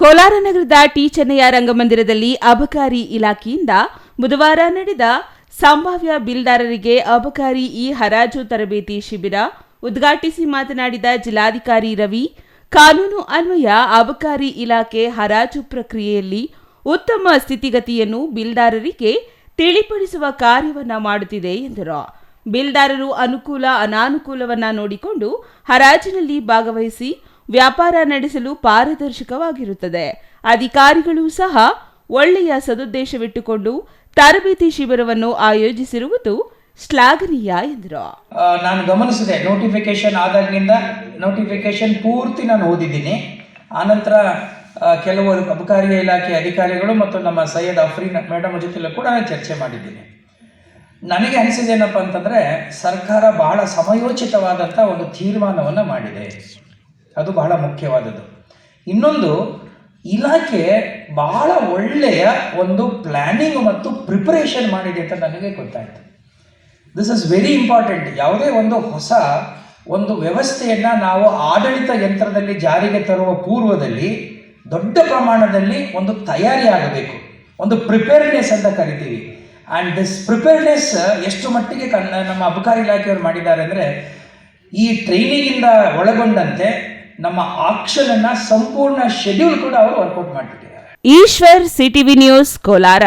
ಕೋಲಾರ ನಗರದ ಟಿ ಚೆನ್ನಯ್ಯ ರಂಗಮಂದಿರದಲ್ಲಿ ಅಬಕಾರಿ ಇಲಾಖೆಯಿಂದ ಬುಧವಾರ ನಡೆದ ಸಂಭಾವ್ಯ ಬಿಲ್ದಾರರಿಗೆ ಅಬಕಾರಿ ಹರಾಜು ತರಬೇತಿ ಶಿಬಿರ ಉದ್ಘಾಟಿಸಿ ಮಾತನಾಡಿದ ಜಿಲ್ಲಾಧಿಕಾರಿ ರವಿ, ಕಾನೂನು ಅನ್ವಯ ಅಬಕಾರಿ ಇಲಾಖೆ ಹರಾಜು ಪ್ರಕ್ರಿಯೆಯಲ್ಲಿ ಉತ್ತಮ ಸ್ಥಿತಿಗತಿಯನ್ನು ಬಿಲ್ದಾರರಿಗೆ ತಿಳಿಪಡಿಸುವ ಕಾರ್ಯವನ್ನು ಮಾಡುತ್ತಿದೆ ಎಂದರು. ಬಿಲ್ದಾರರು ಅನುಕೂಲ ಅನಾನುಕೂಲವನ್ನು ನೋಡಿಕೊಂಡು ಹರಾಜಿನಲ್ಲಿ ಭಾಗವಹಿಸಿ ವ್ಯಾಪಾರ ನಡೆಸಲು ಪಾರದರ್ಶಕವಾಗಿರುತ್ತದೆ. ಅಧಿಕಾರಿಗಳು ಸಹ ಒಳ್ಳೆಯ ಸದುದ್ದೇಶವಿಟ್ಟುಕೊಂಡು ತರಬೇತಿ ಶಿಬಿರವನ್ನು ಆಯೋಜಿಸಿರುವುದು ಶ್ಲಾಘನೀಯ ಎಂದರು. ನಾನು ಗಮನಿಸಿದೆ, ನೋಟಿಫಿಕೇಶನ್ ಆದಾಗಿನಿಂದ ನೋಟಿಫಿಕೇಶನ್ ಪೂರ್ತಿ ನಾನು ಓದಿದ್ದೀನಿ. ಆನಂತರ ಕೆಲವು ಅಬಕಾರಿ ಇಲಾಖೆ ಅಧಿಕಾರಿಗಳು ಮತ್ತು ನಮ್ಮ ಸೈಯದ್ ಅಫ್ರೀನ್ ಮೇಡಮ್ ಜೊತೆಲೂ ಕೂಡ ನಾನು ಚರ್ಚೆ ಮಾಡಿದ್ದೀನಿ. ನನಗೆ ಅನಿಸಿದೇನಪ್ಪ ಅಂತಂದರೆ, ಸರ್ಕಾರ ಬಹಳ ಸಮಯೋಚಿತವಾದಂಥ ಒಂದು ತೀರ್ಮಾನವನ್ನು ಮಾಡಿದೆ. ಅದು ಬಹಳ ಮುಖ್ಯವಾದದ್ದು. ಇನ್ನೊಂದು, ಇಲಾಖೆ ಬಹಳ ಒಳ್ಳೆಯ ಒಂದು ಪ್ಲ್ಯಾನಿಂಗ್ ಮತ್ತು ಪ್ರಿಪರೇಷನ್ ಮಾಡಿದೆ ಅಂತ ನನಗೆ ಗೊತ್ತಾಯಿತು. This is very important. ಯಾವುದೇ ಒಂದು ಹೊಸ ಒಂದು ವ್ಯವಸ್ಥೆಯನ್ನು ನಾವು ಆಡಳಿತ ಯಂತ್ರದಲ್ಲಿ ಜಾರಿಗೆ ತರುವ ಪೂರ್ವದಲ್ಲಿ ದೊಡ್ಡ ಪ್ರಮಾಣದಲ್ಲಿ ಒಂದು ತಯಾರಿ ಆಗಬೇಕು, ಒಂದು ಪ್ರಿಪೇರ್ನೆಸ್ ಅಂತ ಕರಿತೀವಿ. ಆ್ಯಂಡ್ ದಿಸ್ ಪ್ರಿಪೇರ್ನೆಸ್ ಎಷ್ಟು ಮಟ್ಟಿಗೆ ನಮ್ಮ ಅಬಕಾರಿ ಇಲಾಖೆಯವರು ಮಾಡಿದ್ದಾರೆ ಅಂದರೆ, ಈ ಟ್ರೈನಿಂಗಿಂದ ಒಳಗೊಂಡಂತೆ ನಮ್ಮ ಆಕ್ಷನ್ ಅನ್ನ ಸಂಪೂರ್ಣ ಶೆಡ್ಯೂಲ್ ಕೂಡ ಅವರು ವರ್ಕೌಟ್ ಮಾಡಿಬಿಟ್ಟಿದ್ದಾರೆ. Eshwar, CTV news, Kolar.